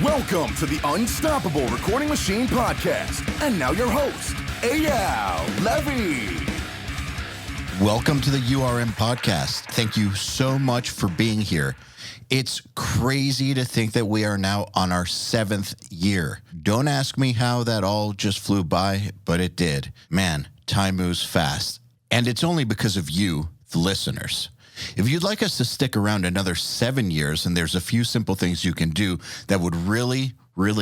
Welcome to the Unstoppable Recording Machine Podcast. And now your host, EYAL Levy. Welcome to the URM Podcast. Thank you so much for being here. It's crazy to think that we are now on our 7th year. Don't ask me how that all just flew by, but it did. Man, time moves fast. And it's only because of you, the listeners. If you'd like us to stick around another 7 years, and there's a few simple things you can do that would really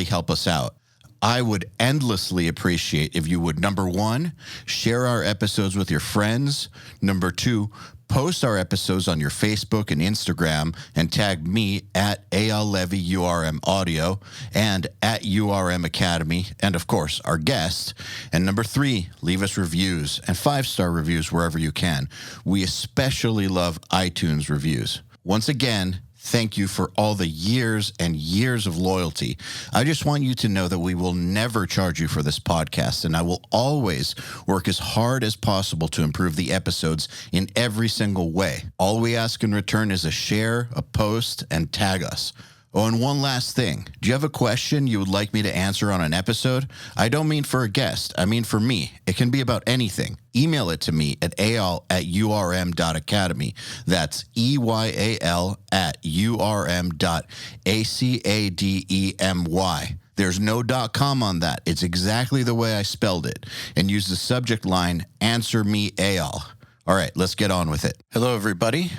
help us out. I would endlessly appreciate if you would, number 1, share our episodes with your friends. Number 2, post our episodes on your Facebook and Instagram and tag me at EYAL Levy URM Audio and at URM Academy, and of course, our guest. And number 3, leave us reviews and 5-star reviews wherever you can. We especially love iTunes reviews. Once again, thank you for all the years and years of loyalty. I just want you to know that we will never charge you for this podcast, and I will always work as hard as possible to improve the episodes in every single way. All we ask in return is a share, a post, and tag us. Oh, and one last thing. Do you have a question you would like me to answer on an episode? I don't mean for a guest. I mean for me. It can be about anything. Email it to me at eyal@urm.academy. That's EYAL@urm.academy. There's no .com on that. It's exactly the way I spelled it. And use the subject line, Answer Me EYAL. All right, let's get on with it. Hello, everybody.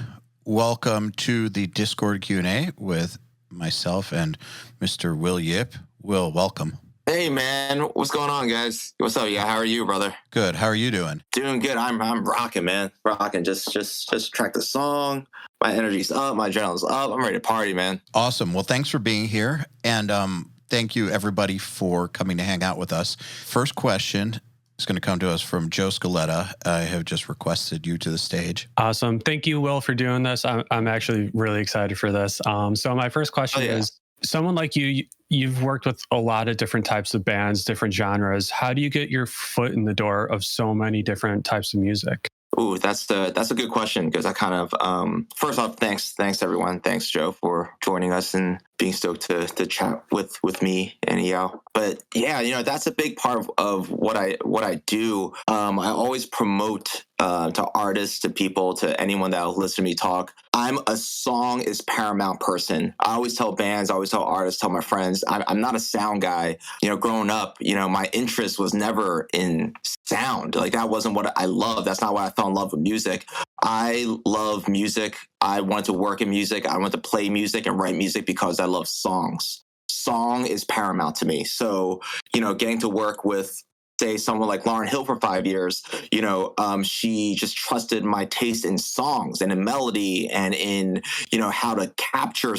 Welcome to the Discord Q&A with myself and Mr. Will Yip. Will, welcome. Hey man, what's going on, guys? What's up? Yeah, how are you, brother? Good. How are you doing? Doing good. I'm rocking, man. Rocking. Just track the song. My energy's up. My adrenaline's up. I'm ready to party, man. Awesome. Well, thanks for being here, and thank you everybody for coming to hang out with us. First question is going to come to us from Joe Scaletta. I have just requested you to the stage. Awesome. Thank you, Will, for doing this. I'm actually really excited for this. So my first question is, someone like you've worked with a lot of different types of bands, different genres. How do you get your foot in the door of so many different types of music? Ooh, that's a good question, because I kind of first off, thanks everyone. Thanks, Joe, for joining us and being stoked to chat with me and EYAL. But yeah, that's a big part of what I do. I always promote to artists, to people, to anyone that will listen to me talk. I'm a song is paramount person. I always tell bands, I always tell artists, tell my friends, I'm not a sound guy. Growing up, my interest was never in sound. Like, that wasn't what I loved. That's not why I fell in love with music. I love music. I wanted to work in music. I wanted to play music and write music because I love songs. Song is paramount to me. So, getting to work with, say, someone like Lauryn Hill for 5 years, she just trusted my taste in songs and in melody and in, how to capture,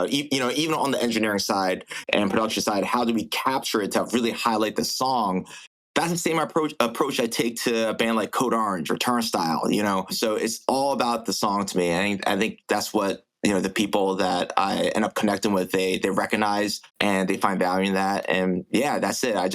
even on the engineering side and production side, how do we capture it to really highlight the song? That's the same approach I take to a band like Code Orange or Turnstile, So it's all about the song to me. I think that's what, the people that I end up connecting with, they recognize and they find value in that. And yeah, that's it. I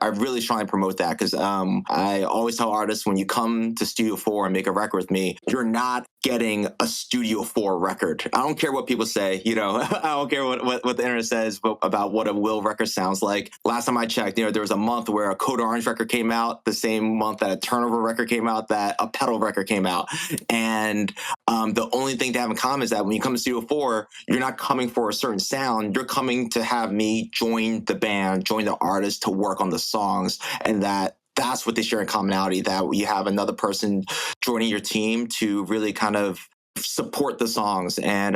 really try and promote that, because I always tell artists, when you come to Studio 4 and make a record with me, you're not getting a Studio 4 record. I don't care what people say, I don't care what the internet says about what a Will record sounds like. Last time I checked, there was a month where a Code Orange record came out, the same month that a Turnover record came out, that a Pedal record came out. And the only thing they have in common is that when you come to Studio 4, you're not coming for a certain sound. You're coming to have me join the band, join the artist to work on the songs. And that's what they share in commonality, that you have another person joining your team to really kind of support the songs. And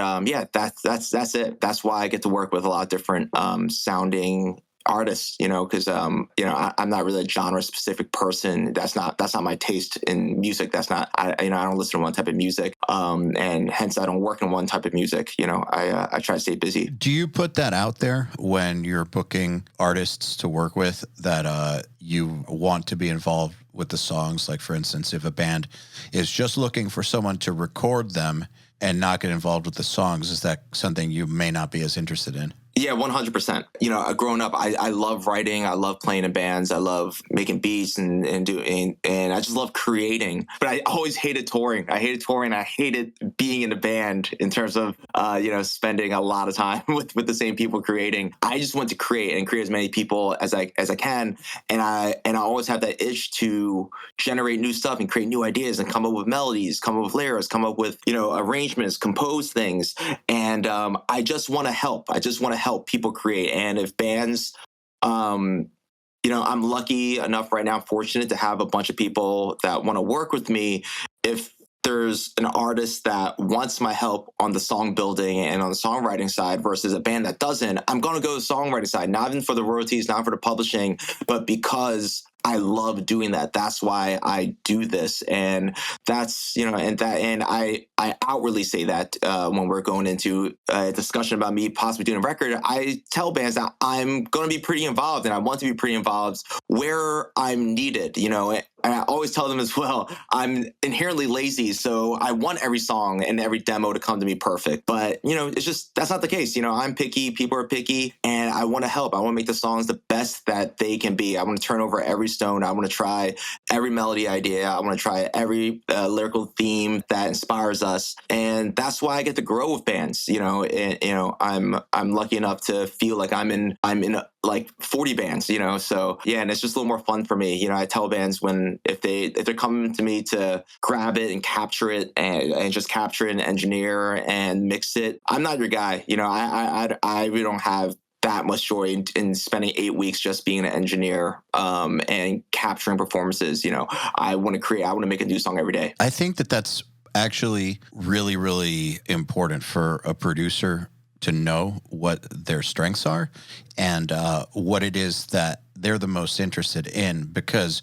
that's it. That's why I get to work with a lot of different sounding artists, because I'm not really a genre specific person. That's not my taste in music. That's not, I don't listen to one type of music, and hence I don't work in one type of music. I try to stay busy. Do you put that out there when you're booking artists to work with, that you want to be involved with the songs? Like, for instance, if a band is just looking for someone to record them and not get involved with the songs, is that something you may not be as interested in? Yeah, 100%. You know, growing up, I love writing. I love playing in bands. I love making beats and doing, and I just love creating. But I always hated touring. I hated touring. I hated being in a band in terms of, spending a lot of time with the same people creating. I just want to create and create as many people as I can. And I always have that itch to generate new stuff and create new ideas and come up with melodies, come up with lyrics, come up with, arrangements, compose things. And I just want to help. I just want to help people create. And if bands, I'm lucky enough right now, fortunate to have a bunch of people that want to work with me. If there's an artist that wants my help on the song building and on the songwriting side versus a band that doesn't, I'm going to go to the songwriting side, not even for the royalties, not for the publishing, but because I love doing that. That's why I do this. And that's, and I outwardly say that when we're going into a discussion about me possibly doing a record, I tell bands that I'm going to be pretty involved and I want to be pretty involved where I'm needed, and I always tell them as well, I'm inherently lazy. So I want every song and every demo to come to me perfect. But, it's just, that's not the case. I'm picky. People are picky. And I want to help. I want to make the songs the best that they can be. I want to turn over every stone. I want to try every melody idea. I want to try every lyrical theme that inspires us. And that's why I get to grow with bands. I'm lucky enough to feel like I'm in like 40 bands, so yeah, and it's just a little more fun for me. I tell bands if they're coming to me to grab it and capture it and just capture it and engineer and mix it, I'm not your guy. I really don't have that much joy in spending 8 weeks just being an engineer and capturing performances. I want to create, I want to make a new song every day. I think that's actually really, really important for a producer to know what their strengths are and what it is that they're the most interested in, because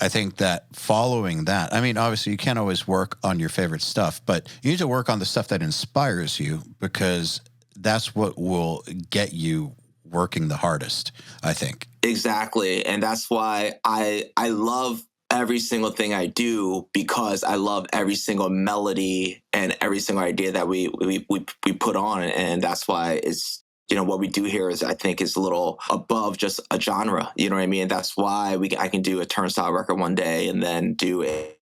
I think that following that, I mean, obviously you can't always work on your favorite stuff, but you need to work on the stuff that inspires you, because that's what will get you working the hardest, I think. Exactly. And that's why I love every single thing I do, because I love every single melody and every single idea that we put on. And that's why it's, what we do here is, I think, is a little above just a genre. You know what I mean? That's why I can do a Turnstile record one day and then do a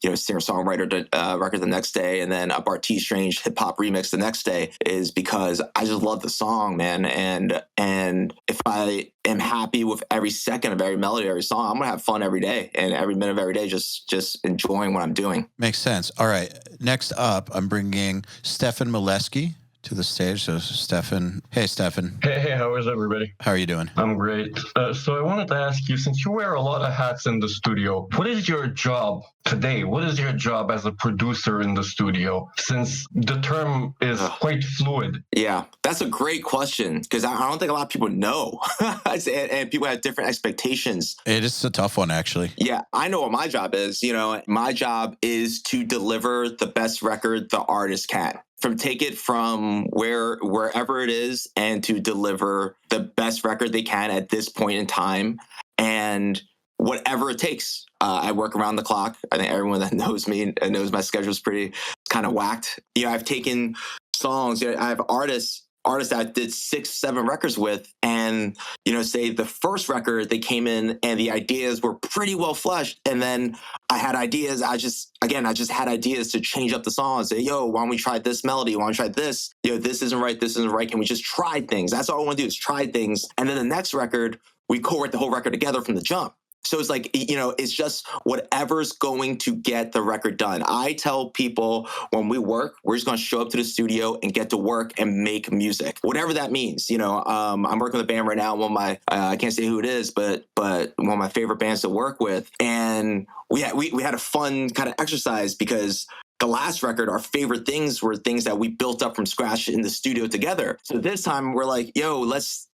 singer-songwriter record the next day, and then a Barty Strange hip-hop remix the next day, is because I just love the song, man. And if I am happy with every second of every melody, every song, I'm going to have fun every day, and every minute of every day, just enjoying what I'm doing. Makes sense. All right. Next up, I'm bringing Stefan Mileski to the stage. So Stefan. Hey, Stefan. Hey, how is everybody? How are you doing? I'm great. So I wanted to ask you, since you wear a lot of hats in the studio, what is your job today? What is your job as a producer in the studio, since the term is quite fluid? Yeah, that's a great question, because I don't think a lot of people know. And people have different expectations. It is a tough one, actually. Yeah, I know what my job is. My job is to deliver the best record the artist can. Take it from wherever it is, and to deliver the best record they can at this point in time, and whatever it takes. I work around the clock. I think everyone that knows me knows my schedule is pretty kind of whacked. I've taken songs. I have artists that I did 6-7 records with, and say the first record, they came in and the ideas were pretty well fleshed, and then I had ideas. I just had ideas to change up the song and say, yo, why don't we try this melody? Why don't we try this? This isn't right. This isn't right. Can we just try things? That's all I want to do, is try things. And then the next record, we co-write the whole record together from the jump. So it's like, it's just whatever's going to get the record done. I tell people, when we work, we're just going to show up to the studio and get to work and make music, whatever that means. I'm working with a band right now. One of my, I can't say who it is, but one of my favorite bands to work with. And we had a fun kind of exercise, because the last record, our favorite things were things that we built up from scratch in the studio together. So this time we're like, yo, let's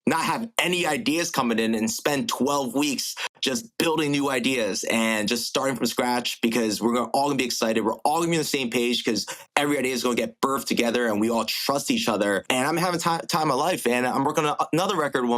not have any ideas coming in and spend 12 weeks just building new ideas and just starting from scratch, because we're all gonna be excited. We're all gonna be on the same page, because every idea is gonna get birthed together and we all trust each other. And I'm having time of my life, and I'm working on another record with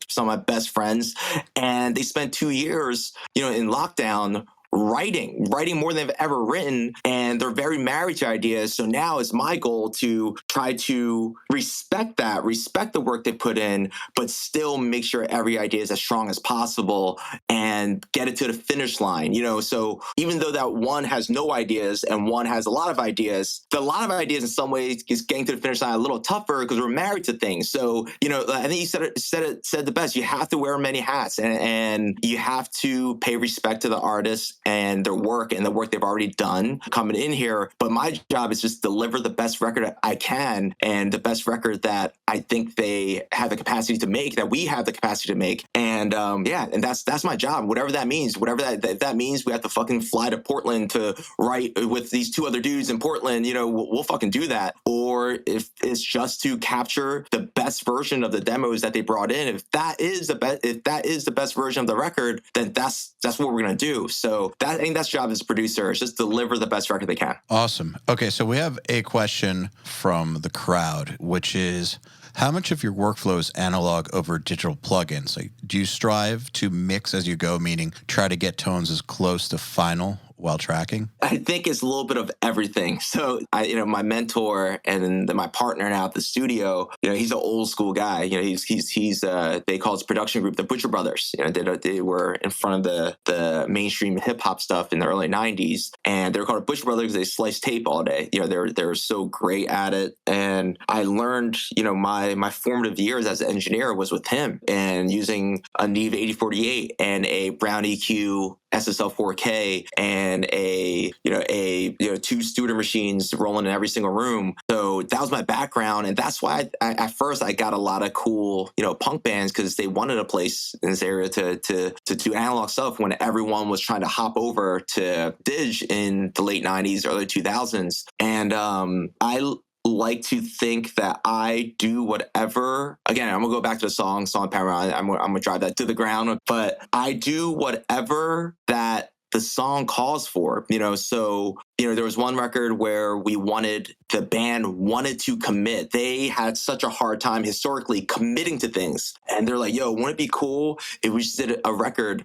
some of my best friends, and they spent 2 years, in lockdown, writing more than they've ever written, and they're very married to ideas. So now it's my goal to try to respect the work they put in, but still make sure every idea is as strong as possible and get it to the finish line. So even though that one has no ideas and one has a lot of ideas, the lot of ideas in some ways is getting to the finish line a little tougher because we're married to things. So I think you said the best. You have to wear many hats, and you have to pay respect to the artists and their work and the work they've already done coming in here. But my job is just deliver the best record I can, and the best record that I think they have the capacity to make, that we have the capacity to make. And and that's my job, whatever that means. Whatever that means, we have to fucking fly to Portland to write with these two other dudes in Portland. We'll fucking do that. Or if it's just to capture the best version of the demos that they brought in, if that is the best version of the record, then that's what we're gonna do. So I think that's job as a producer, is just deliver the best record they can. Awesome. Okay, so we have a question from the crowd, which is, how much of your workflow is analog over digital plugins? Like, do you strive to mix as you go, meaning try to get tones as close to final while tracking? I think it's a little bit of everything. So my mentor and then my partner now at the studio, he's an old school guy. He's they call his production group the Butcher Brothers. They were in front of the mainstream hip hop stuff in the early 90s, and they're called Butcher Brothers because they slice tape all day. They're so great at it. And I learned, my formative years as an engineer was with him, and using a Neve 8048 and a Brown EQ SSL 4K and a two Studer machines rolling in every single room. So that was my background, and that's why at first I got a lot of cool punk bands, because they wanted a place in this area to do analog stuff when everyone was trying to hop over to dig in the late 90s, early 2000s. And I like to think that I do whatever. Again, I'm gonna go back to the song Paramount. I'm gonna drive that to the ground, but I do whatever that the song calls for. So there was one record where the band wanted to commit. They had such a hard time historically committing to things, and they're like, "Yo, wouldn't it be cool if we just did a record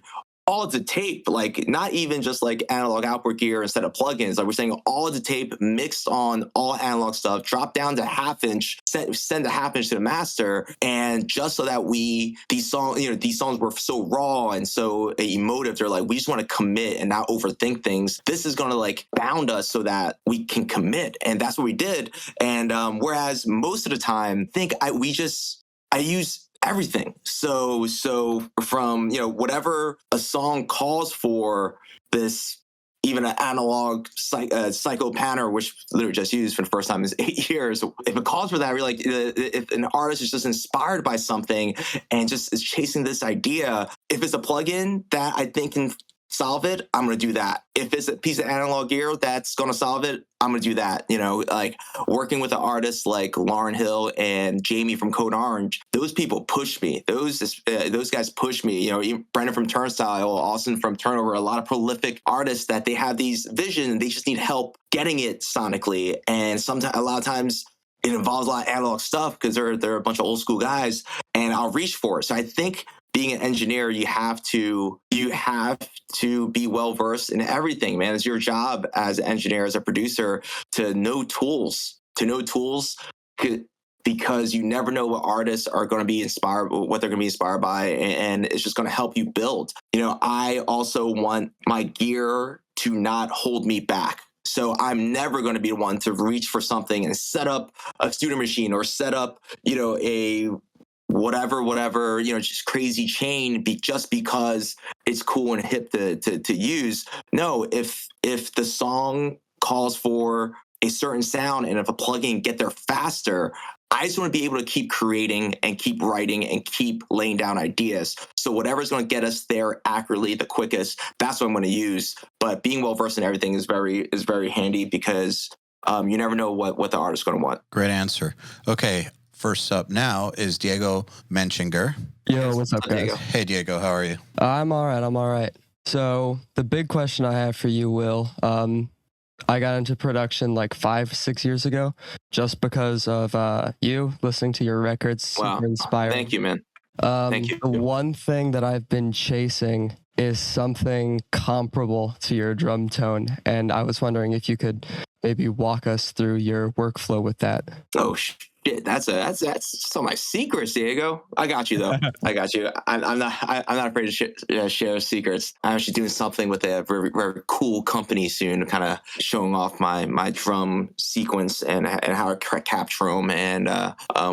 all to tape, like not even just like analog output gear instead of plugins. Like we're saying all the tape mixed on all analog stuff, drop down to half inch, send a half inch to the master. And just so that these songs were so raw and so emotive, they're like, we just want to commit and not overthink things. This is going to like bound us so that we can commit. And that's what we did. And whereas most of the time, I use everything. So from, whatever a song calls for, this, even an analog psycho panner, which literally just used for the first time in 8 years. If it calls for that, we're like, if an artist is just inspired by something and just is chasing this idea, if it's a plugin that I think can solve it, I'm going to do that. If it's a piece of analog gear that's going to solve it, I'm going to do that. Like working with an artist like Lauryn Hill and Jamie from Code Orange, those people push me. Those guys push me. Brendan from Turnstile, Austin from Turnover, a lot of prolific artists that they have these vision, they just need help getting it sonically. And a lot of times it involves a lot of analog stuff because they're a bunch of old school guys, and I'll reach for it. So I think being an engineer, you have to be well versed in everything, man. It's your job as an engineer, as a producer, to know tools, because you never know what artists are going to be inspired, what they're going to be inspired by, and it's just going to help you build. I also want my gear to not hold me back. So I'm never going to be the one to reach for something and set up a Studer machine or set up, a whatever, just crazy chain just because it's cool and hip to use. No, if the song calls for a certain sound and if a plugin get there faster, I just want to be able to keep creating and keep writing and keep laying down ideas. So whatever's going to get us there accurately, the quickest, that's what I'm going to use. But being well versed in everything is very handy, because you never know what the artist's going to want. Great answer. Okay. First up now is Diego Menchinger. Yo, what's up, guys? Hey, Diego, how are you? I'm all right. So the big question I have for you, Will, I got into production like 5-6 years ago just because of you, listening to your records. Wow. Super inspiring. Thank you, man. Thank you. The one thing that I've been chasing is something comparable to your drum tone. And I was wondering if you could maybe walk us through your workflow with that. Oh, shit. That's some of my secrets, Diego. I got you though. I got you. I'm not afraid to share secrets. I'm actually doing something with a very, very cool company soon, kind of showing off my drum sequence and how I capture them and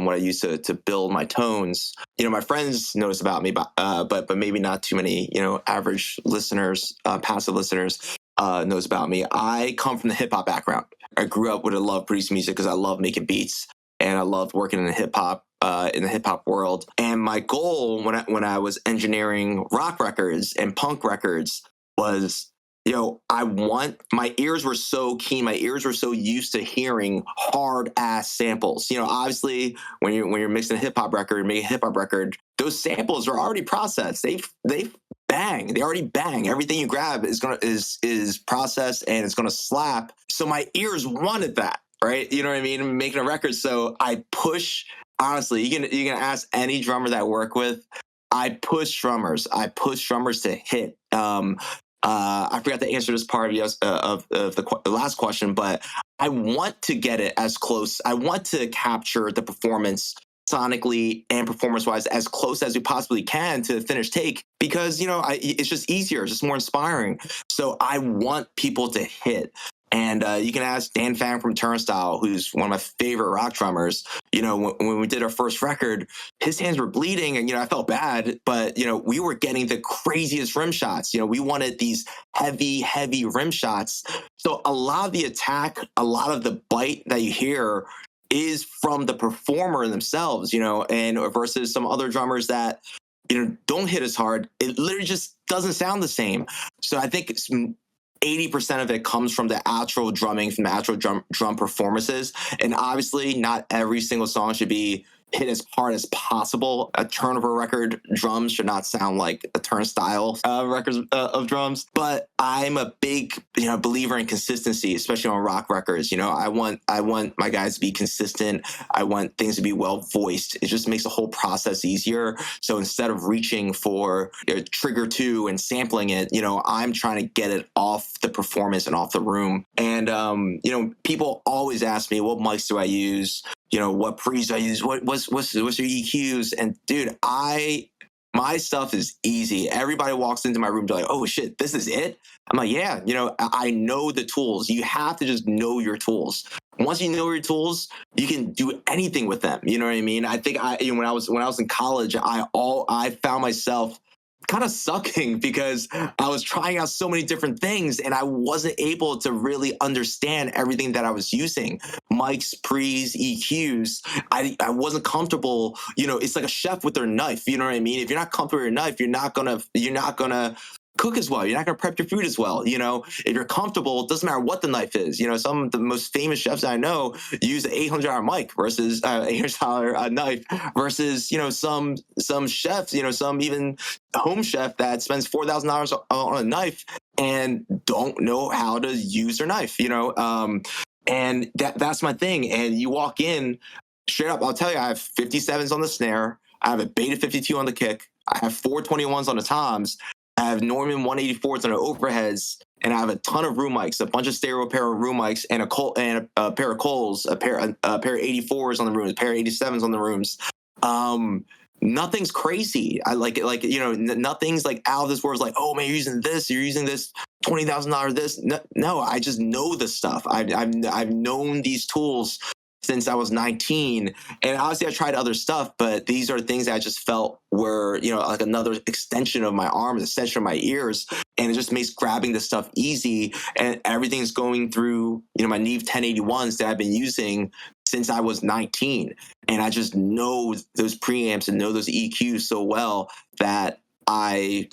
what I use to build my tones. My friends notice about me, but maybe not too many. Average listeners, passive listeners. Knows about me. I come from the hip hop background. I grew up with a love producing music because I love making beats and I loved working in the hip hop world. And my goal when I was engineering rock records and punk records was, my ears were so keen. My ears were so used to hearing hard ass samples. Obviously when you're mixing a hip hop record, making a hip hop record, those samples are already processed. They bang. They already bang. Everything you grab is processed and it's gonna slap. So my ears wanted that, right? You know what I mean? I'm making a record, so I push. Honestly, you can ask any drummer that I work with. I push drummers. To hit. I forgot to answer this part of the last question, but I want to get it as close. I want to capture the performance sonically and performance-wise as close as we possibly can to the finished take because, it's just easier. It's just more inspiring. So I want people to hit. And you can ask Dan Fang from Turnstile, who's one of my favorite rock drummers. When we did our first record, his hands were bleeding and, I felt bad, but, we were getting the craziest rim shots. We wanted these heavy, heavy rim shots. So a lot of the attack, a lot of the bite that you hear is from the performer themselves, and versus some other drummers that, don't hit as hard. It literally just doesn't sound the same. So I think 80% of it comes from the actual drumming, from the actual drum performances. And obviously not every single song should be hit as hard as possible. A turnover record drums should not sound like a Turnstile records of drums. But I'm a big believer in consistency, especially on rock records. I want my guys to be consistent. I want things to be well voiced. It just makes the whole process easier. So instead of reaching for trigger 2 and sampling it, I'm trying to get it off the performance and off the room. And people always ask me, what mics do I use? What pre's I use? What's your EQs? And dude, my stuff is easy. Everybody walks into my room, they're like, oh shit, this is it? I'm like, yeah, I know the tools. You have to just know your tools. Once you know your tools, you can do anything with them. You know what I mean? I think when I was in college, I found myself kind of sucking because I was trying out so many different things and I wasn't able to really understand everything that I was using. Mics, pre's, EQs. I wasn't comfortable. It's like a chef with their knife. You know what I mean? If you're not comfortable with your knife, you're not gonna cook as well. You're not going to prep your food as well. If you're comfortable, it doesn't matter what the knife is. Some of the most famous chefs I know use an $800 mic versus $800 knife versus, some chefs, some even home chef that spends $4,000 on a knife and don't know how to use their knife, and that's my thing. And you walk in straight up, I'll tell you, I have 57s on the snare. I have a Beta 52 on the kick. I have 421s on the toms. I have Norman 184s on the overheads, and I have a ton of room mics, a bunch of stereo pair of room mics, and a pair of Coles, a pair of 84s on the rooms, a pair of 87s on the rooms. Nothing's crazy. I like it, nothing's like out of this world. It's like, oh man, you're using this $20,000 this. No, I just know this stuff. I've known these tools since I was 19. And obviously I tried other stuff, but these are things that I just felt were, like another extension of my arms, extension of my ears. And it just makes grabbing this stuff easy. And everything's going through, my Neve 1081s that I've been using since I was 19. And I just know those preamps and know those EQs so well that I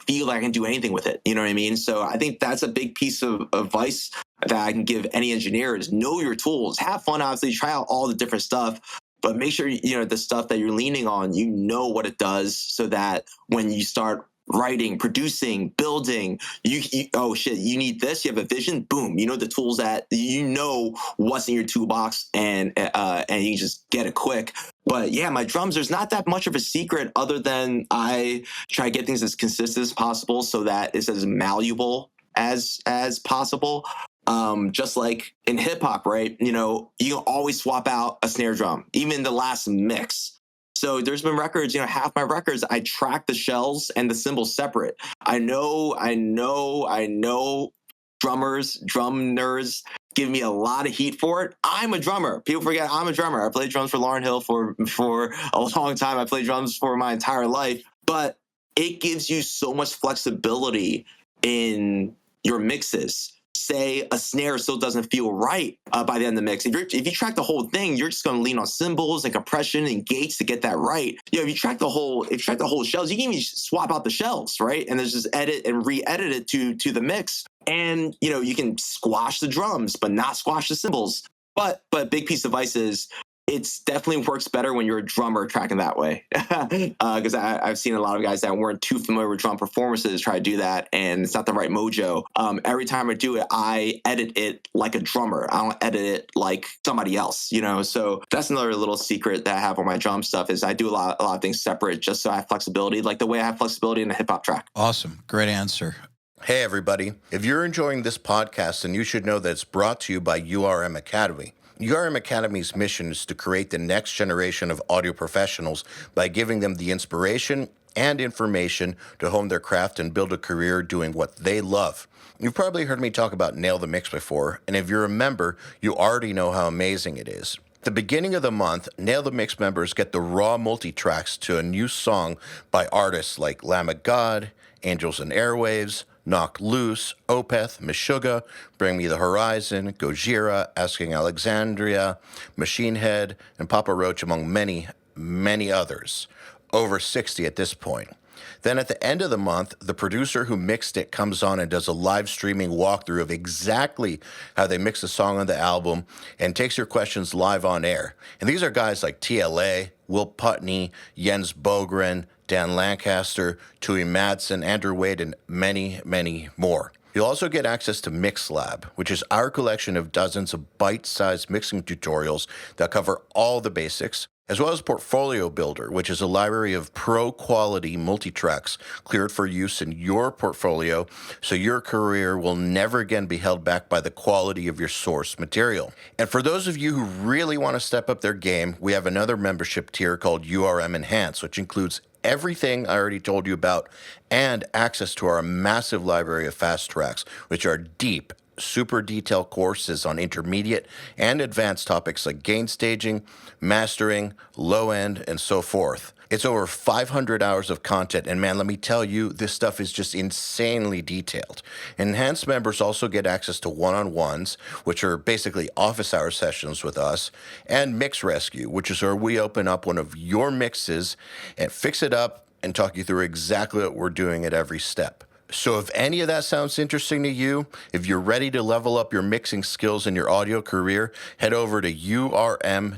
feel like I can do anything with it. You know what I mean? So I think that's a big piece of advice that I can give any engineer is know your tools. Have fun, obviously, try out all the different stuff, but make sure, the stuff that you're leaning on, what it does so that when you start writing, producing, building. Oh shit, you need this. You have a vision. Boom. You know the tools that you know what's in your toolbox, and you can just get it quick. But yeah, my drums, there's not that much of a secret other than I try to get things as consistent as possible so that it's as malleable as possible. Just like in hip hop, right? You know, you can always swap out a snare drum, even the last mix. So there's been records, you know, half my records, I track the shells and the cymbals separate. I know drummers, drum nerds give me a lot of heat for it. I'm a drummer. People forget I'm a drummer. I played drums for Lauryn Hill for a long time. I played drums for my entire life, but it gives you so much flexibility in your mixes. Say a snare still doesn't feel right by the end of the mix. If you track the whole thing, you're just going to lean on cymbals and compression and gates to get that right. You know, if you track the whole shells, you can even swap out the shells, right? And then just edit and re-edit it to the mix. And you know, you can squash the drums, but not squash the cymbals. But big piece of advice is, it's definitely works better when you're a drummer tracking that way. Because I've seen a lot of guys that weren't too familiar with drum performances try to do that, and it's not the right mojo. Every time I do it, I edit it like a drummer. I don't edit it like somebody else, you know? So that's another little secret that I have on my drum stuff, is I do a lot of things separate just so I have flexibility, like the way I have flexibility in a hip hop track. Awesome. Great answer. Hey, everybody. If you're enjoying this podcast, then you should know that it's brought to you by URM Academy. URM Academy's mission is to create the next generation of audio professionals by giving them the inspiration and information to hone their craft and build a career doing what they love. You've probably heard me talk about Nail the Mix before, and if you're a member, you already know how amazing it is. At the beginning of the month, Nail the Mix members get the raw multi-tracks to a new song by artists like Lamb of God, Angels and Airwaves, Knock Loose, Opeth, Meshuggah, Bring Me the Horizon, Gojira, Asking Alexandria, Machine Head, and Papa Roach, among many, many others. Over 60 at this point. Then at the end of the month, the producer who mixed it comes on and does a live streaming walkthrough of exactly how they mix the song on the album and takes your questions live on air. And these are guys like TLA, Will Putney, Jens Bogren, Dan Lancaster, Tui Madsen, Andrew Wade, and many, many more. You'll also get access to MixLab, which is our collection of dozens of bite-sized mixing tutorials that cover all the basics, as well as Portfolio Builder, which is a library of pro-quality multi-tracks cleared for use in your portfolio, so your career will never again be held back by the quality of your source material. And for those of you who really want to step up their game, we have another membership tier called URM Enhance, which includes everything I already told you about and access to our massive library of fast tracks, which are deep, super detailed courses on intermediate and advanced topics like gain staging, mastering, low end, and so forth. It's over 500 hours of content, and man, let me tell you, this stuff is just insanely detailed. Enhanced members also get access to one-on-ones, which are basically office hour sessions with us, and Mix Rescue, which is where we open up one of your mixes and fix it up and talk you through exactly what we're doing at every step. So if any of that sounds interesting to you, if you're ready to level up your mixing skills in your audio career, head over to urm.academy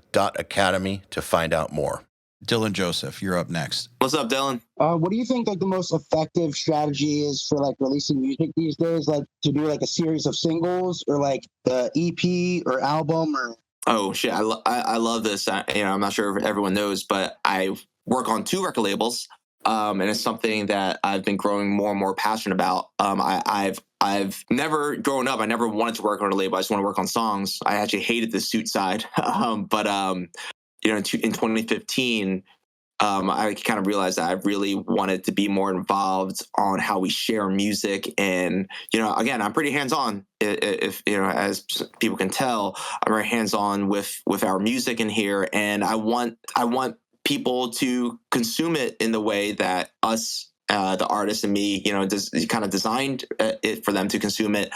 to find out more. Dylan Joseph, you're up next. What's up, Dylan? What do you think like the most effective strategy is for like releasing music these days? Like to do like a series of singles or like the EP or album or? Oh shit, I love this. I'm not sure if everyone knows, but I work on 2 record labels. And it's something that I've been growing more and more passionate about. I've never grown up. I never wanted to work on a label. I just want to work on songs. I actually hated the suit side. But in 2015, I kind of realized that I really wanted to be more involved on how we share music. And, again, I'm pretty hands-on. If as people can tell, I'm very hands-on with our music in here. And I want people to consume it in the way that us, the artist and me, kind of designed it for them to consume it.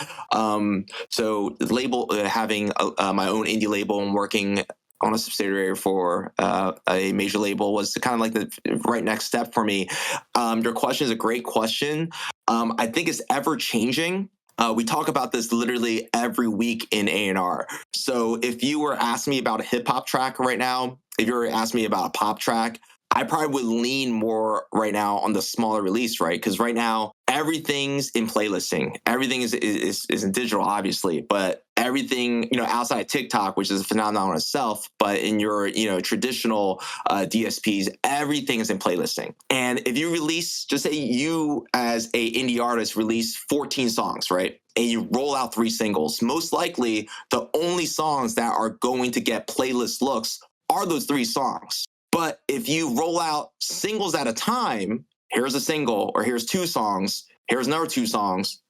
So the label, having my own indie label and working on a subsidiary for a major label was kind of like the right next step for me. Your question is a great question. I think it's ever changing. We talk about this literally every week in A&R. So if you were asking me about a hip hop track right now, if you were asking me about a pop track, I probably would lean more right now on the smaller release, right? Because right now everything's in playlisting. Everything is in digital, obviously, but everything, outside TikTok, which is a phenomenon in itself, but in your, traditional DSPs, everything is in playlisting. And if you release, just say you as a indie artist release 14 songs, right? And you roll out 3 singles, most likely the only songs that are going to get playlist looks are those 3 songs. But if you roll out singles at a time, here's a single, or here's 2 songs, here's another 2 songs,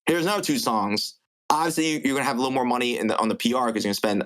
here's another 2 songs. Obviously, you're going to have a little more money on the PR because you're going to spend,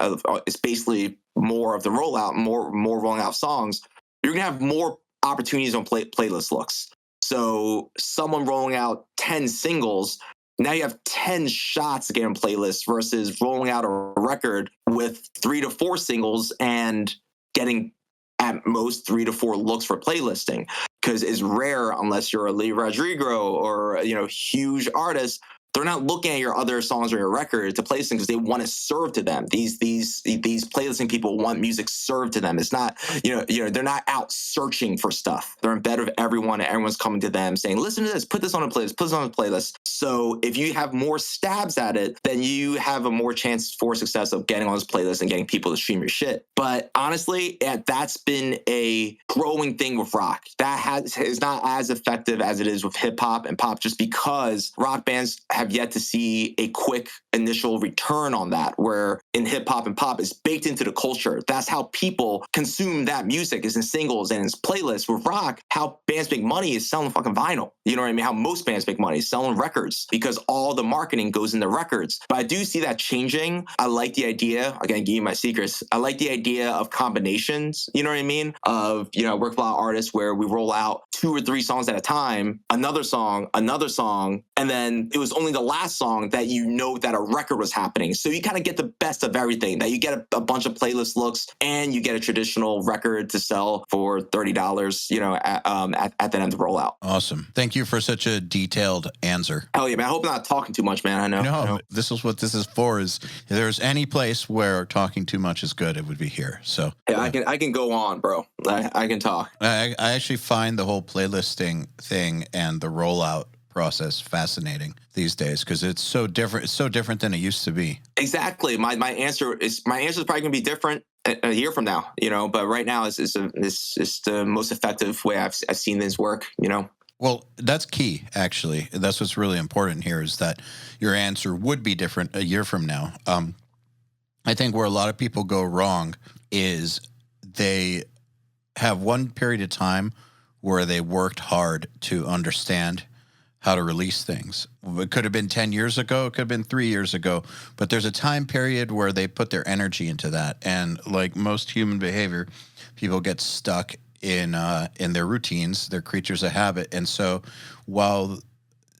it's basically more of the rollout, more rolling out songs. You're going to have more opportunities on playlist looks. So someone rolling out 10 singles, now you have 10 shots to get on playlists versus rolling out a record with 3 to 4 singles and getting at most 3 to 4 looks for playlisting, because it's rare unless you're a Lee Rodrigo or huge artist. They're not looking at your other songs or your record to place them because they want to serve to them. These playlisting people want music served to them. It's not, they're not out searching for stuff. They're in bed with everyone and everyone's coming to them saying, listen to this, put this on a playlist, put this on a playlist. So if you have more stabs at it, then you have a more chance for success of getting on this playlist and getting people to stream your shit. But honestly, that's been a growing thing with rock. That is not as effective as it is with hip hop and pop, just because rock bands have yet to see a quick initial return on that, where in hip hop and pop is baked into the culture. That's how people consume that music, is in singles and in playlists. With rock, how bands make money is selling fucking vinyl. You know what I mean? How most bands make money is selling records, because all the marketing goes into records. But I do see that changing. I like the idea, again, give you my secrets. I like the idea of combinations, you know what I mean? Of, I work with a lot of artists where we roll out 2 or 3 songs at a time, another song, and then it was only the last song that that a record was happening. So you kind of get the best of everything, that you get a bunch of playlist looks and you get a traditional record to sell for $30, at the end of the rollout. Awesome. Thank you for such a detailed answer. Hell yeah, man. I hope I'm not talking too much, man. I know. No, this is what this is for. Is if there's any place where talking too much is good, it would be here. So yeah, I can go on, bro. I can talk. I actually find the whole playlisting thing and the rollout process fascinating these days, because it's so different. It's so different than it used to be. Exactly. My answer is probably going to be different a year from now. But right now it's the most effective way I've seen this work. Well, that's key. Actually, that's what's really important here, is that your answer would be different a year from now. I think where a lot of people go wrong is they have one period of time where they worked hard to understand how to release things. It could have been 10 years ago, it could have been 3 years ago, but there's a time period where they put their energy into that. And like most human behavior, people get stuck in their routines. They're creatures of habit. And so while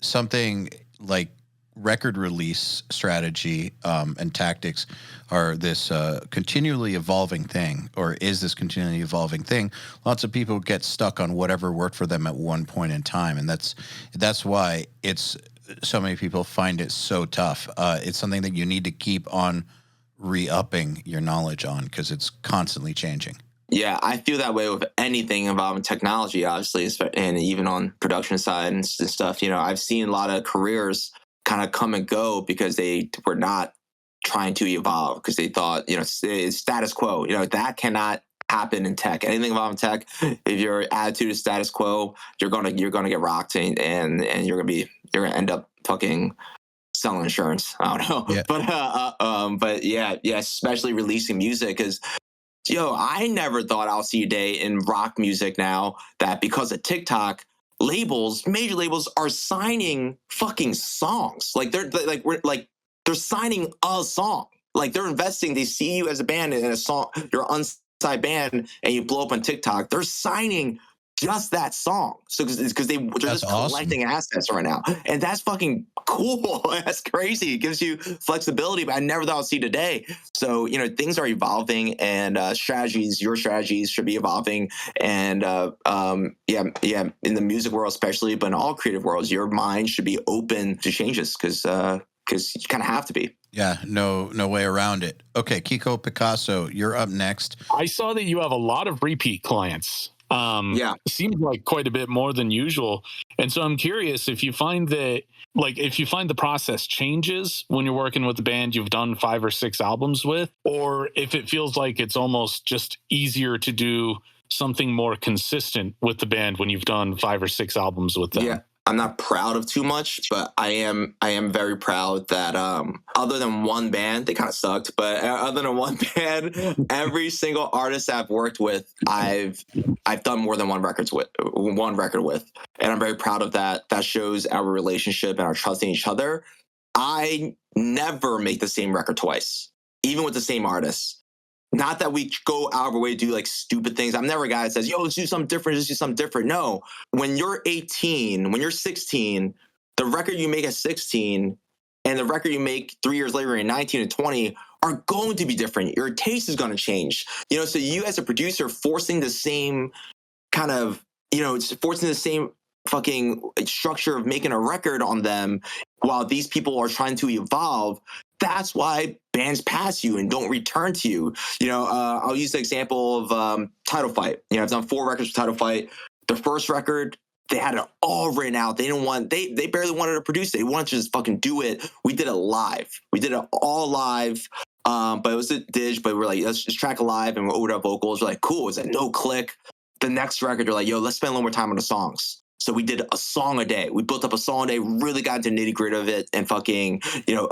something like record release strategy and tactics are this continually evolving thing, or is this continually evolving thing, lots of people get stuck on whatever worked for them at one point in time. And that's why it's so many people find it so tough. It's something that you need to keep on re-upping your knowledge on, because it's constantly changing. Yeah, I feel that way with anything involving technology, obviously, and even on production side and stuff. I've seen a lot of careers kind of come and go because they were not trying to evolve, because they thought, it's status quo. That cannot happen in tech. Anything involving tech, if your attitude is status quo, you're gonna get rocked, and you're gonna end up fucking selling insurance. I don't know, yeah. But yeah, especially releasing music, because I never thought I'll see a day in rock music now that because of TikTok, major labels are signing fucking songs. They're signing a song. Like, they're investing. They see you as a band in a song. You're an unsigned band and you blow up on TikTok. They're signing just that song. So because they're just collecting assets right now, and that's fucking cool. That's crazy. It gives you flexibility, but I never thought I'd see today. So things are evolving, and your strategies should be evolving, and in the music world especially, but in all creative worlds, your mind should be open to changes, because you kind of have to be. Yeah, no way around it. Okay, Kiko Picasso, you're up next. I saw that you have a lot of repeat clients. Seems like quite a bit more than usual. And so I'm curious if you find that, like, if you find the process changes when you're working with a band you've done 5 or 6 albums with, or if it feels like it's almost just easier to do something more consistent with the band when you've done 5 or 6 albums with them. Yeah. I'm not proud of too much, but I am very proud that other than one band, they kind of sucked, but other than one band, every single artist I've worked with, I've done more than one record with, and I'm very proud of that. That shows our relationship and our trust in each other. I never make the same record twice, even with the same artist. Not that we go out of our way to do like stupid things. I'm never a guy that says, yo, let's do something different. Let's do something different. No, when you're 18, when you're 16, the record you make at 16 and the record you make 3 years later in 19 and 20 are going to be different. Your taste is going to change. You know, so you as a producer forcing the same kind of, you know, it's forcing the same fucking structure of making a record on them while these people are trying to evolve. That's why bands pass you and don't return to you. You know, I'll use the example of Title Fight. You know, I've done 4 records for Title Fight. The first record, they had it all written out. They barely wanted to produce it. They wanted to just fucking do it. We did it live. We did it all live. But it was a dig, but we're like, let's just track it live and we're over our vocals. We're like, cool. It's like no click. The next record, they're like, yo, let's spend a little more time on the songs. So we did a song a day. We built up a song a day, really got into nitty gritty of it, and fucking, you know,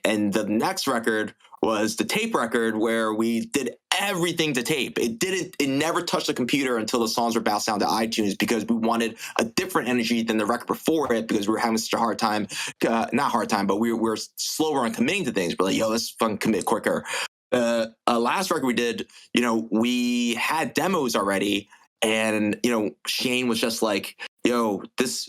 and the next record was the tape record where we did everything to tape. It never touched the computer until the songs were bounced down to iTunes because we wanted a different energy than the record before it because we were having such a hard time, not hard time, but we were slower on committing to things. We're like, yo, let's fucking commit quicker. Last record we did, you know, we had demos already. And, you know, Shane was just like, yo,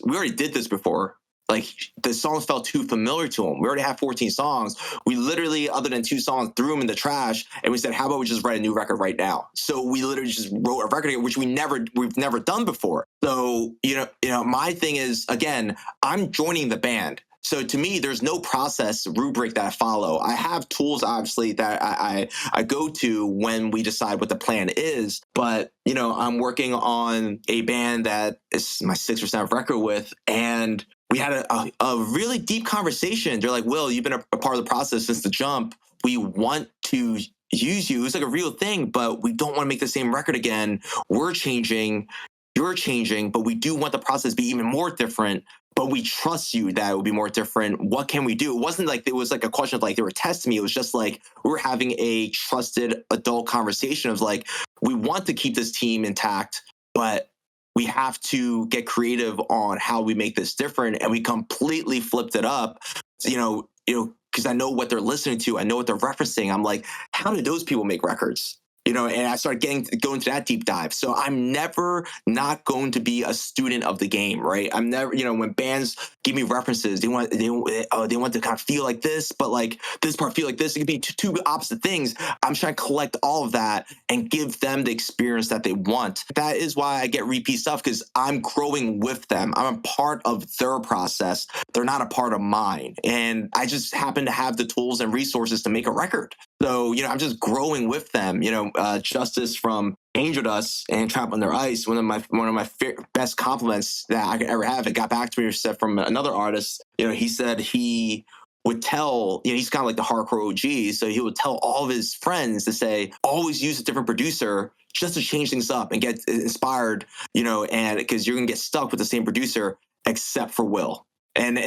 we already did this before. Like, the songs felt too familiar to him. We already have 14 songs. We literally, other than 2 songs, threw them in the trash. And we said, how about we just write a new record right now? So we literally just wrote a record, which we've never done before. So, you know, my thing is, again, I'm joining the band. So to me, there's no process rubric that I follow. I have tools, obviously, that I go to when we decide what the plan is. But, you know, I'm working on a band that is my 6th or 7th record with, and we had a really deep conversation. They're like, Will, you've been a part of the process since the jump. We want to use you. It's like a real thing, but we don't want to make the same record again. We're changing. You're changing, but we do want the process to be even more different. But we trust you that it will be more different. What can we do? It wasn't like it was like a question of like they were testing me. It was just like we were having a trusted adult conversation of like, we want to keep this team intact, but we have to get creative on how we make this different. And we completely flipped it up, you know, because I know what they're listening to. I know what they're referencing. I'm like, how did those people make records? You know, and I started going to that deep dive. So I'm never not going to be a student of the game, right? I'm never, you know, when bands give me references, they want to kind of feel like this, but like this part feel like this. It could be two opposite things. I'm trying to collect all of that and give them the experience that they want. That is why I get repeat stuff, because I'm growing with them. I'm a part of their process. They're not a part of mine. And I just happen to have the tools and resources to make a record. So, you know, I'm just growing with them. You know, Justice from Angel Dust and Trap on Their Ice, one of my best compliments that I could ever have. It got back to me from another artist. You know, he said he would tell, you know, he's kind of like the hardcore OG, so he would tell all of his friends to say, always use a different producer just to change things up and get inspired, you know, and because you're gonna get stuck with the same producer except for Will. And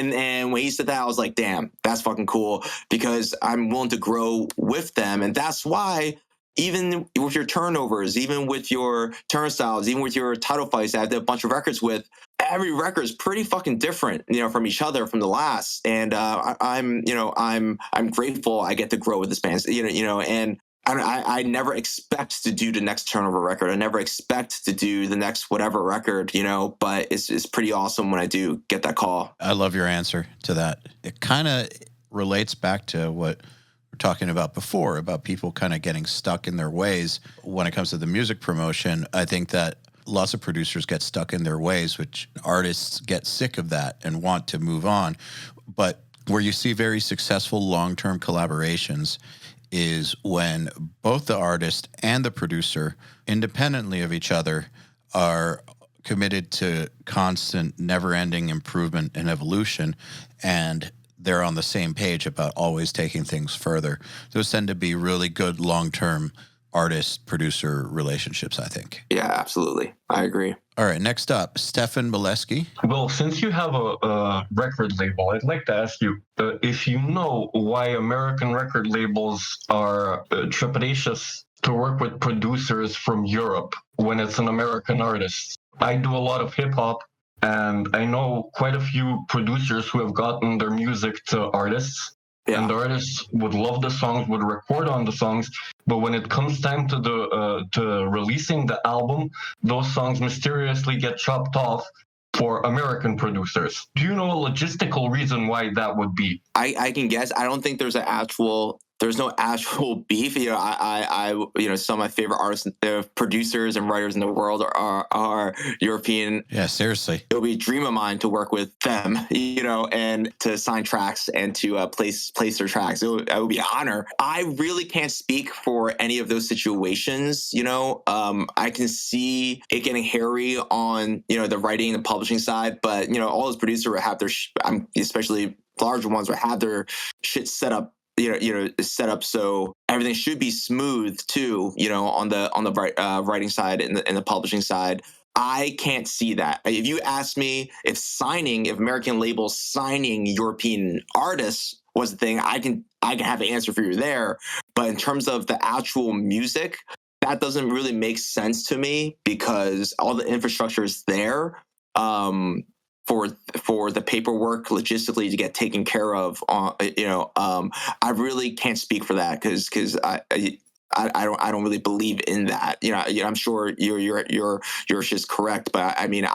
when he said that, I was like, damn, that's fucking cool, because I'm willing to grow with them. And that's why even with your turnovers, even with your turnstiles, even with your title fights that I did a bunch of records with, every record is pretty fucking different, you know, from each other, from the last. And I'm grateful I get to grow with this band, you know, and I never expect to do the next turnover record. I never expect to do the next whatever record, you know, but it's pretty awesome when I do get that call. I love your answer to that. It kind of relates back to what we're talking about before, about people kind of getting stuck in their ways when it comes to the music promotion. I think that lots of producers get stuck in their ways, which artists get sick of that and want to move on. But where you see very successful long-term collaborations is when both the artist and the producer, independently of each other, are committed to constant, never-ending improvement and evolution, and they're on the same page about always taking things further. Those tend to be really good long-term artist-producer relationships, I think. Yeah, absolutely. I agree. All right, next up, Stefan Mileski. Well, since you have a record label, I'd like to ask you if you know why American record labels are trepidatious to work with producers from Europe when it's an American artist. I do a lot of hip hop, and I know quite a few producers who have gotten their music to artists. Yeah. And the artists would love the songs, would record on the songs, but when it comes time to releasing the album, those songs mysteriously get chopped off for American producers. Do you know a logistical reason why that would be? I can guess. I don't think there's no actual beef. You know, I some of my favorite artists, producers and writers in the world are European. Yeah, seriously. It would be a dream of mine to work with them, you know, and to sign tracks and to place their tracks. It would be an honor. I really can't speak for any of those situations. You know, I can see it getting hairy on, you know, the writing and publishing side, but, you know, all those producers would have their, especially larger ones, would have their shit set up. Set up so everything should be smooth too. You know, on the writing side and the publishing side, I can't see that. If you ask me if American labels signing European artists was the thing, I can have an answer for you there. But in terms of the actual music, that doesn't really make sense to me because all the infrastructure is there. For the paperwork logistically to get taken care of, I really can't speak for that because I don't really believe in that. You know, I'm sure you're just correct, but I mean,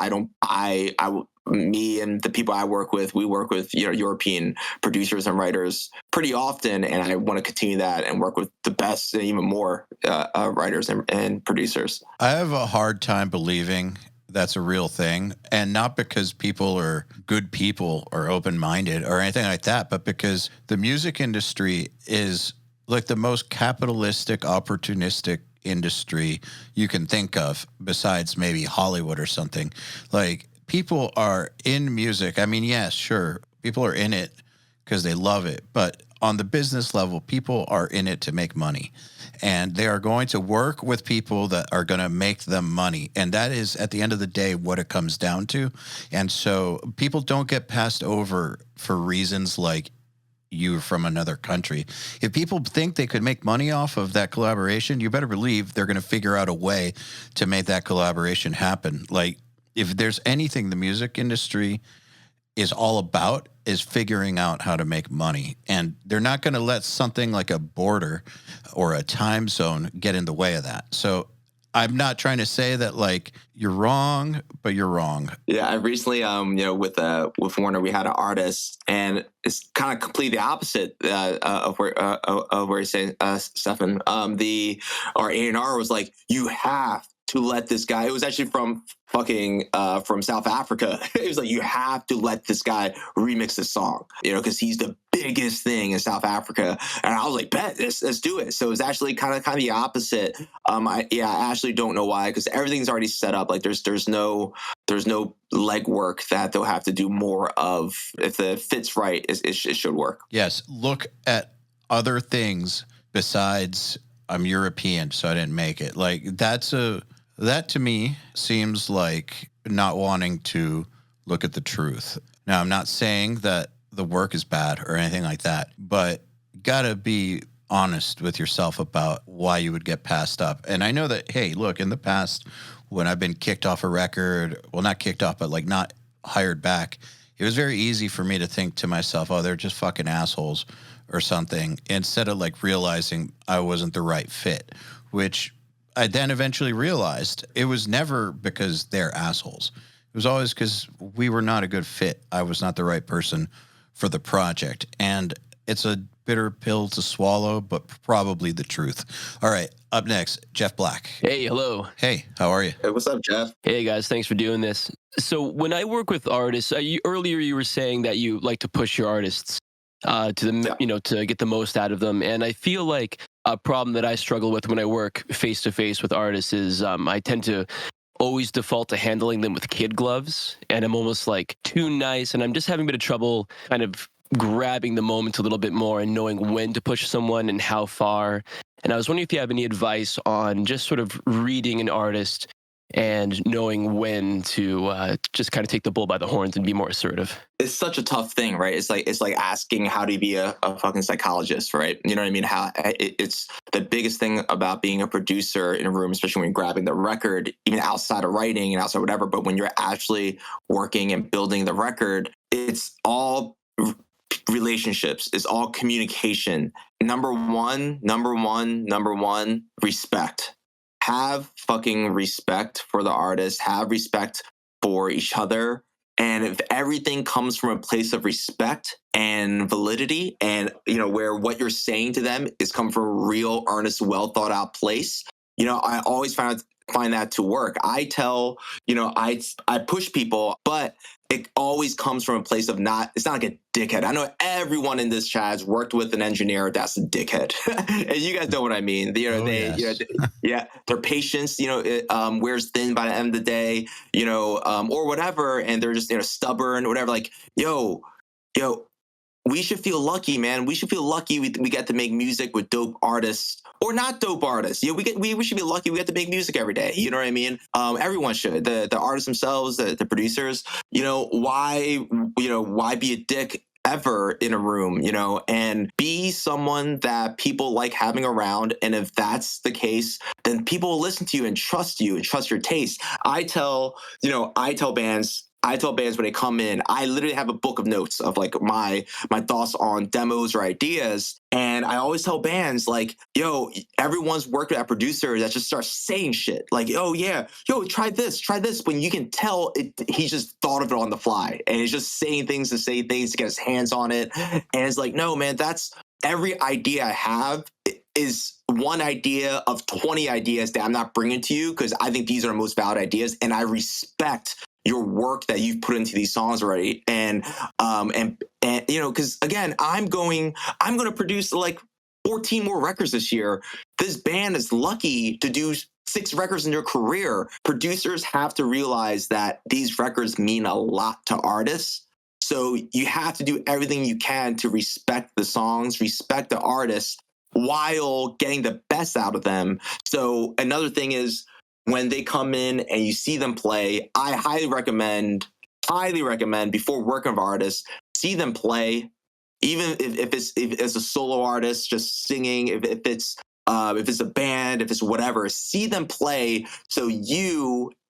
me and the people I work with, we work with, you know, European producers and writers pretty often, and I want to continue that and work with the best and even more writers and producers. I have a hard time believing that's a real thing, and not because people are good people or open-minded or anything like that, but because the music industry is like the most capitalistic, opportunistic industry you can think of besides maybe Hollywood or something. Like, people are in music. I mean, yes, sure, people are in it because they love it, but on the business level, people are in it to make money, and they are going to work with people that are going to make them money. And that is, at the end of the day, what it comes down to. And so people don't get passed over for reasons like you're from another country. If people think they could make money off of that collaboration, you better believe they're going to figure out a way to make that collaboration happen. Like, if there's anything the music industry is all about, is figuring out how to make money. And they're not going to let something like a border or a time zone get in the way of that. So I'm not trying to say that like you're wrong, but you're wrong. Yeah, I recently, with Warner, we had an artist, and it's kind of completely the opposite of where he's saying, Stefan. Our A&R was like, you have to let this guy. It was actually from South Africa. It was like, you have to let this guy remix this song, you know, because he's the biggest thing in South Africa. And I was like, bet, let's do it. So it was actually kind of the opposite. I actually don't know why, because everything's already set up. Like there's no legwork that they'll have to do more of. If the fit's right, it should work. Yes, look at other things besides I'm European, so I didn't make it. Like that to me seems like not wanting to look at the truth. Now, I'm not saying that the work is bad or anything like that, but gotta be honest with yourself about why you would get passed up. And I know that, hey, look, in the past, when I've been kicked off a record, well, not kicked off, but like not hired back, it was very easy for me to think to myself, oh, they're just fucking assholes or something, instead of like realizing I wasn't the right fit, which I then eventually realized it was never because they're assholes. It was always because we were not a good fit. I was not the right person for the project. And it's a bitter pill to swallow, but probably the truth. All right, up next, Jeff Black. Hey, hello. Hey, how are you? Hey, what's up, Jeff? Hey, guys, thanks for doing this. So when I work with artists, earlier you were saying that you like to push your artists to get the most out of them. And I feel like a problem that I struggle with when I work face to face with artists is I tend to always default to handling them with kid gloves, and I'm almost like too nice, and I'm just having a bit of trouble kind of grabbing the moment a little bit more and knowing when to push someone and how far. And I was wondering if you have any advice on just sort of reading an artist and knowing when to just kind of take the bull by the horns and be more assertive. It's such a tough thing, right? It's like asking how to be a fucking psychologist, right? You know what I mean? It's the biggest thing about being a producer in a room, especially when you're grabbing the record, even outside of writing and outside whatever. But when you're actually working and building the record, it's all relationships. It's all communication. Number one, respect. Have fucking respect for the artist, have respect for each other. And if everything comes from a place of respect and validity, and where what you're saying to them is come from a real, earnest, well thought out place, I always find that to work. I tell, I push people, but it always comes from a place of it's not like a dickhead. I know everyone in this chat has worked with an engineer that's a dickhead. And you guys know what I mean. Their patience, wears thin by the end of the day, or whatever. And they're just, stubborn, whatever. Like, yo, we should feel lucky, man. We should feel lucky we get to make music with dope artists or not dope artists. We should be lucky we get to make music every day. You know what I mean? Everyone should. The artists themselves, the producers. Why be a dick ever in a room? And be someone that people like having around. And if that's the case, then people will listen to you and trust your taste. I tell bands when they come in, I literally have a book of notes of like my thoughts on demos or ideas. And I always tell bands like, yo, everyone's worked with a producer that just starts saying shit like, oh yeah, yo, try this. When you can tell he just thought of it on the fly and he's just saying things to get his hands on it. And it's like, no, man, that's every idea I have is one idea of 20 ideas that I'm not bringing to you because I think these are the most valid ideas. And I respect your work that you've put into these songs already. And because again, I'm going to produce like 14 more records this year. This band is lucky to do 6 records in their career. Producers have to realize that these records mean a lot to artists. So you have to do everything you can to respect the songs, respect the artists while getting the best out of them. So another thing is, when they come in and you see them play, I highly recommend before working with artists, see them play, even if it's a solo artist just singing, if it's a band, if it's whatever, see them play so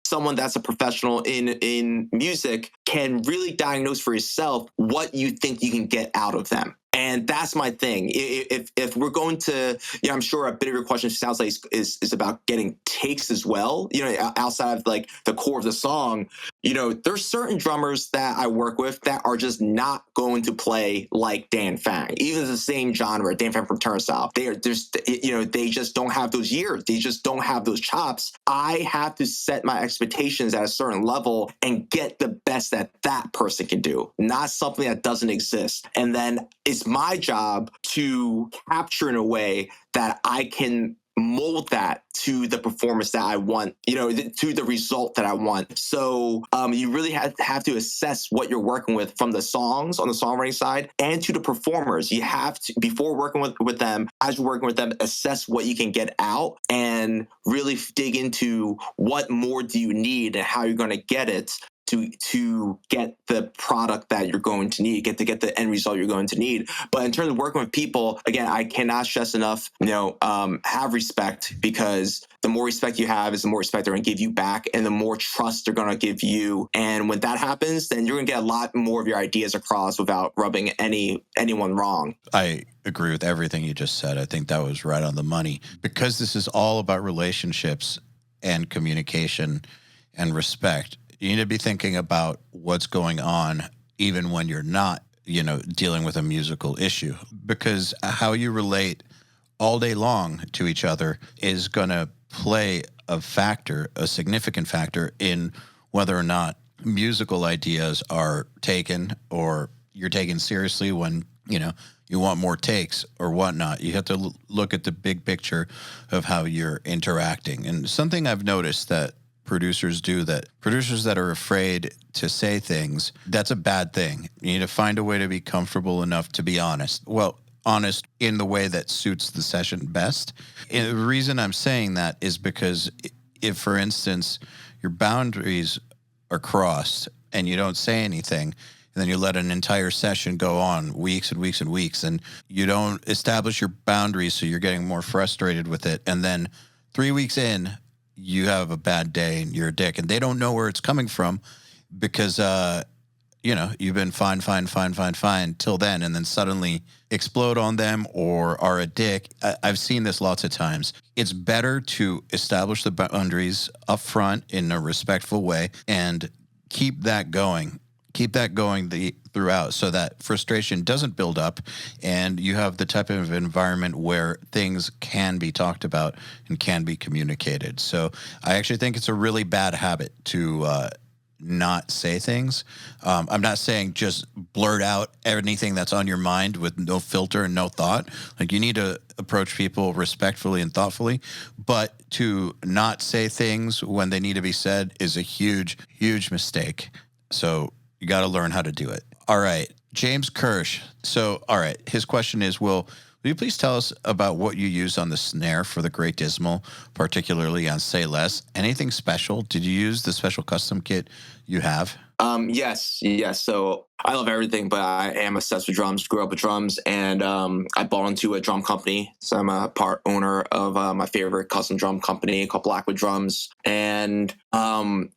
someone that's a professional in music can really diagnose for yourself what you think you can get out of them. And that's my thing. If we're going to, I'm sure a bit of your question sounds like is about getting takes as well, outside of like the core of the song. There's certain drummers that I work with that are just not going to play like Dan Fang, even the same genre, Dan Fang from Turnstile. They are just, they just don't have those years. They just don't have those chops. I have to set my expectations at a certain level and get the best that person can do, not something that doesn't exist. And then it's my job to capture in a way that I can mold that to the performance that I want, to the result that I want. So you really have to assess what you're working with from the songs on the songwriting side and to the performers. You have to, before working with them, as you're working with them, assess what you can get out and really dig into what more do you need and how you're going to get it to get the product that you're going to need, get the end result you're going to need. But in terms of working with people, again, I cannot stress enough, have respect, because the more respect you have is the more respect they're going to give you back and the more trust they're going to give you. And when that happens, then you're going to get a lot more of your ideas across without rubbing anyone wrong. I agree with everything you just said. I think that was right on the money, because this is all about relationships and communication and respect. You need to be thinking about what's going on even when you're not, dealing with a musical issue, because how you relate all day long to each other is going to play a significant factor in whether or not musical ideas are taken or you're taken seriously when, you want more takes or whatnot. You have to look at the big picture of how you're interacting. And something I've noticed that producers do, that producers that are afraid to say things, that's a bad thing. You need to find a way to be comfortable enough to be honest. Well, honest in the way that suits the session best. And the reason I'm saying that is because if, for instance, your boundaries are crossed and you don't say anything, and then you let an entire session go on weeks and weeks and weeks, and you don't establish your boundaries, so you're getting more frustrated with it. And then 3 weeks in, you have a bad day and you're a dick, and they don't know where it's coming from because, you've been fine till then, and then suddenly explode on them or are a dick. I've seen this lots of times. It's better to establish the boundaries up front in a respectful way and keep that going throughout, so that frustration doesn't build up and you have the type of environment where things can be talked about and can be communicated. So I actually think it's a really bad habit to not say things. I'm not saying just blurt out anything that's on your mind with no filter and no thought. Like, you need to approach people respectfully and thoughtfully, but to not say things when they need to be said is a huge, huge mistake. So you got to learn how to do it. All right. James Kirsch. So, all right. His question is, will you please tell us about what you used on the snare for the Great Dismal, particularly on Say Less? Anything special? Did you use the special custom kit you have? Yes. So I love everything, but I am obsessed with drums, grew up with drums, and I bought into a drum company. So I'm a part owner of my favorite custom drum company called Blackwood Drums. And on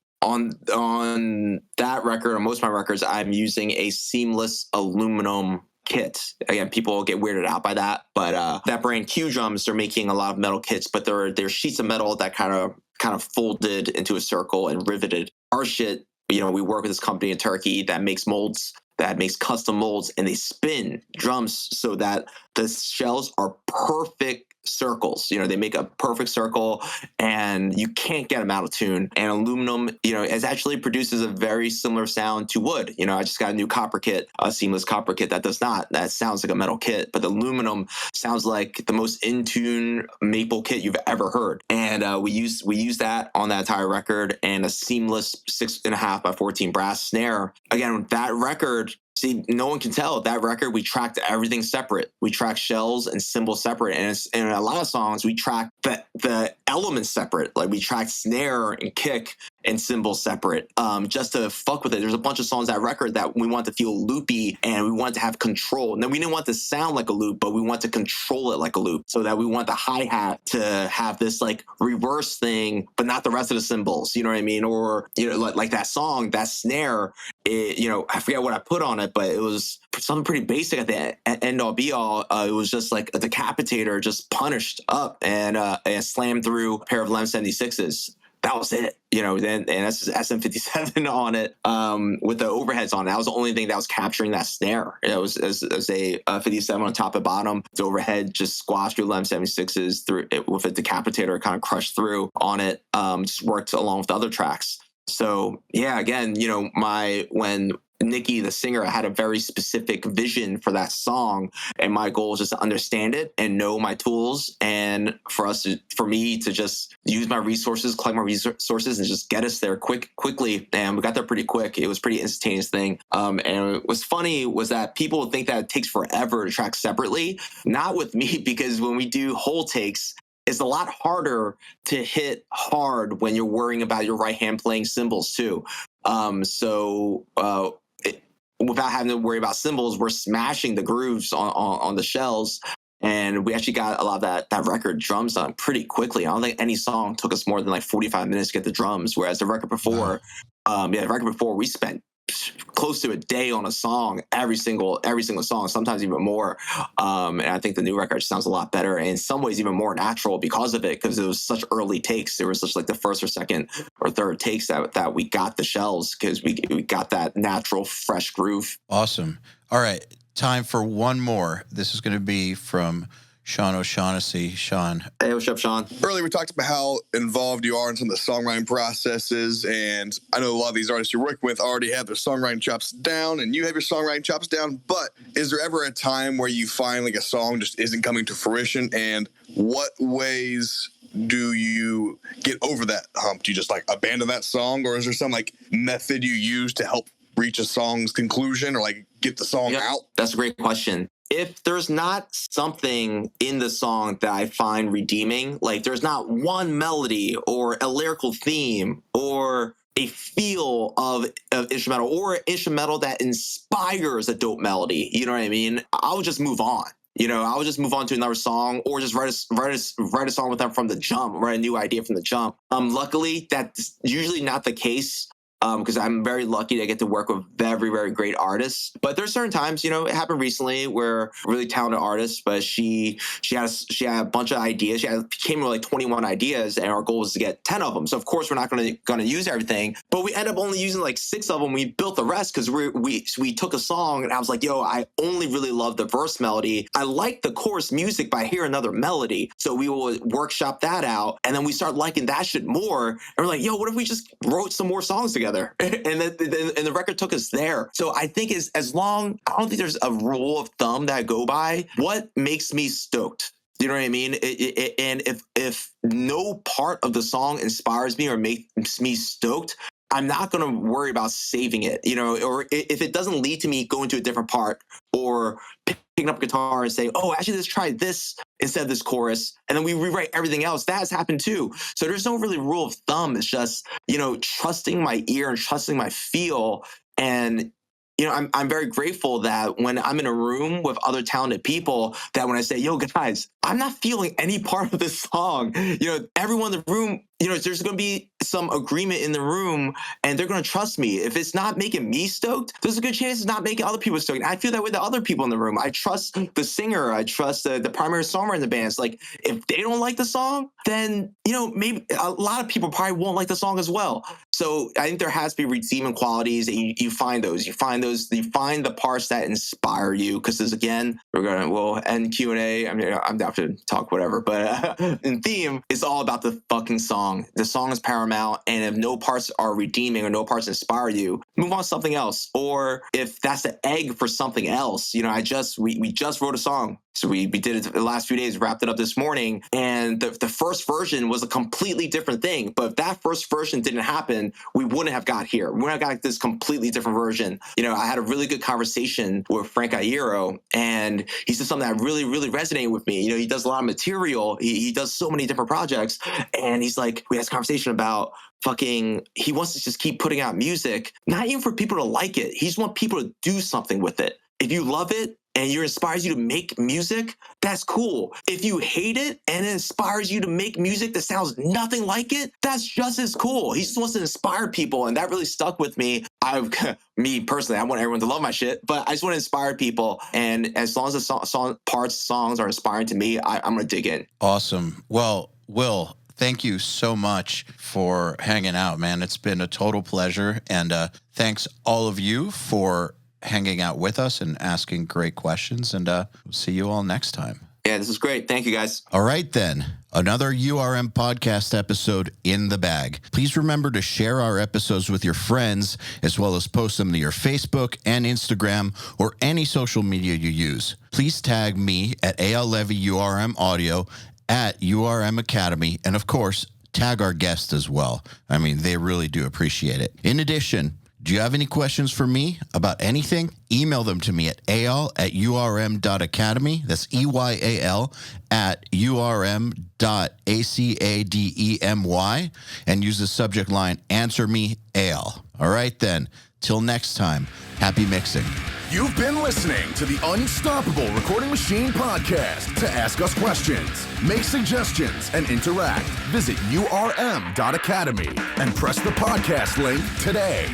that record, on most of my records, I'm using a seamless aluminum kit. Again, people get weirded out by that, but that brand Q Drums, they're making a lot of metal kits, but they're sheets of metal that kind of folded into a circle and riveted. Our shit, we work with this company in Turkey that makes molds, that makes custom molds, and they spin drums so that the shells are perfect circles. They make a perfect circle and you can't get them out of tune. And aluminum, it actually produces a very similar sound to wood. I just got a new copper kit, a seamless copper kit that does not. That sounds like a metal kit, but the aluminum sounds like the most in tune maple kit you've ever heard. And we use that on that entire record, and a seamless 6.5 by 14 brass snare. Again, that record, see, no one can tell. That record, we tracked everything separate. We tracked shells and cymbals separate. And in a lot of songs, we track the elements separate. Like, we tracked snare and kick and cymbals separate, just to fuck with it. There's a bunch of songs on that record that we want to feel loopy and we want to have control. Now, we didn't want to sound like a loop, but we want to control it like a loop, so that we want the hi-hat to have this like reverse thing, but not the rest of the cymbals. You know what I mean? Or, like that song, that snare, I forget what I put on it, but it was something pretty basic at the end all be all. It was just like a decapitator just punished up and slammed through a pair of Lem 76s. That was it, and that's SM57 on it, with the overheads on. That was the only thing that was capturing that snare. It was as a 57 on top and bottom. The overhead just squashed through Lem 76s through it with a decapitator, kind of crushed through on it. Just worked along with the other tracks. So yeah, again, when Nikki, the singer, had a very specific vision for that song, and my goal is just to understand it and know my tools, and for me to just use my resources, collect my resources, and just get us there quickly. And we got there pretty quick. It was a pretty instantaneous thing. And what's funny was that people think that it takes forever to track separately. Not with me, because when we do whole takes, it's a lot harder to hit hard when you're worrying about your right hand playing cymbals too. Without having to worry about cymbals, we're smashing the grooves on the shells. And we actually got a lot of that record drums done pretty quickly. I don't think any song took us more than like 45 minutes to get the drums. Whereas the record before, we spent close to a day on a song, every single song, sometimes even more. And I think the new record sounds a lot better, and in some ways even more natural because of it, because it was such early takes. There was such like the first or second or third takes that we got the shells, because we got that natural, fresh groove. Awesome. All right. Time for one more. This is going to be from Sean O'Shaughnessy. Sean. Hey, what's up, Sean? Earlier, we talked about how involved you are in some of the songwriting processes, and I know a lot of these artists you're working with already have their songwriting chops down, and you have your songwriting chops down, but is there ever a time where you find like a song just isn't coming to fruition, and what ways do you get over that hump? Do you just like abandon that song, or is there some like method you use to help reach a song's conclusion or like get the song out? That's a great question. If there's not something in the song that I find redeeming, like there's not one melody or a lyrical theme or a feel of instrumental or an instrumental that inspires a dope melody, you know what I mean? I would just move on. I would just move on to another song or just write a song with them from the jump, write a new idea from the jump. Luckily, that's usually not the case. Because I'm very lucky to get to work with very, very great artists. But there's certain times, it happened recently where a really talented artist, but she had a bunch of ideas. She came with like 21 ideas, and our goal was to get 10 of them. So of course we're not going to use everything, but we end up only using like 6 of them. We built the rest because we took a song, and I was like, yo, I only really love the verse melody. I like the chorus music, but I hear another melody. So we will workshop that out, and then we start liking that shit more. And we're like, yo, what if we just wrote some more songs together? And the record took us there. So I think I don't think there's a rule of thumb that I go by. What makes me stoked? You know what I mean? And if no part of the song inspires me or makes me stoked, I'm not going to worry about saving it, or if it doesn't lead to me going to a different part or picking up guitar and saying, oh, actually, let's try this instead of this chorus. And then we rewrite everything else. That has happened too. So there's no really rule of thumb. It's just, trusting my ear and trusting my feel. And I'm very grateful that when I'm in a room with other talented people, that when I say, yo, guys, I'm not feeling any part of this song, everyone in the room, there's going to be some agreement in the room, and they're going to trust me. If it's not making me stoked, there's a good chance it's not making other people stoked. And I feel that with the other people in the room. I trust the singer. I trust the primary songwriter in the band. It's like, if they don't like the song, then, maybe a lot of people probably won't like the song as well. So I think there has to be redeeming qualities, and you find those. You find the parts that inspire you. Because again, we'll end Q&A. I mean, I'm down to talk whatever, but in theme, it's all about the fucking song. The song is paramount, and if no parts are redeeming or no parts inspire you, move on to something else. Or if that's the egg for something else, we just wrote a song. So we did it the last few days, wrapped it up this morning, and the first version was a completely different thing. But if that first version didn't happen, we wouldn't have got here. We wouldn't have got this completely different version. I had a really good conversation with Frank Iero, and he said something that really, really resonated with me. He does a lot of material. He does so many different projects, and he's like, we had this conversation about he wants to just keep putting out music, not even for people to like it. He just wants people to do something with it. If you love it and it inspires you to make music, that's cool. If you hate it and it inspires you to make music that sounds nothing like it, that's just as cool. He just wants to inspire people, and that really stuck with me. Me personally, I want everyone to love my shit, but I just want to inspire people. And as long as the songs are inspiring to me, I'm going to dig in. Awesome. Well, Will, thank you so much for hanging out, man. It's been a total pleasure. And thanks all of you for hanging out with us and asking great questions. And we'll see you all next time. Yeah, this is great. Thank you, guys. All right, then. Another URM podcast episode in the bag. Please remember to share our episodes with your friends, as well as post them to your Facebook and Instagram or any social media you use. Please tag me at EYAL Levy URM Audio at URM Academy, and of course, tag our guests as well. I mean, they really do appreciate it. In addition, do you have any questions for me about anything? Email them to me at eyal@urm.academy. That's EYAL @urm.academy, and use the subject line, Answer Me, EYAL. All right, then. Till next time, happy mixing. You've been listening to the Unstoppable Recording Machine podcast. To ask us questions, make suggestions, and interact, visit urm.academy and press the podcast link today.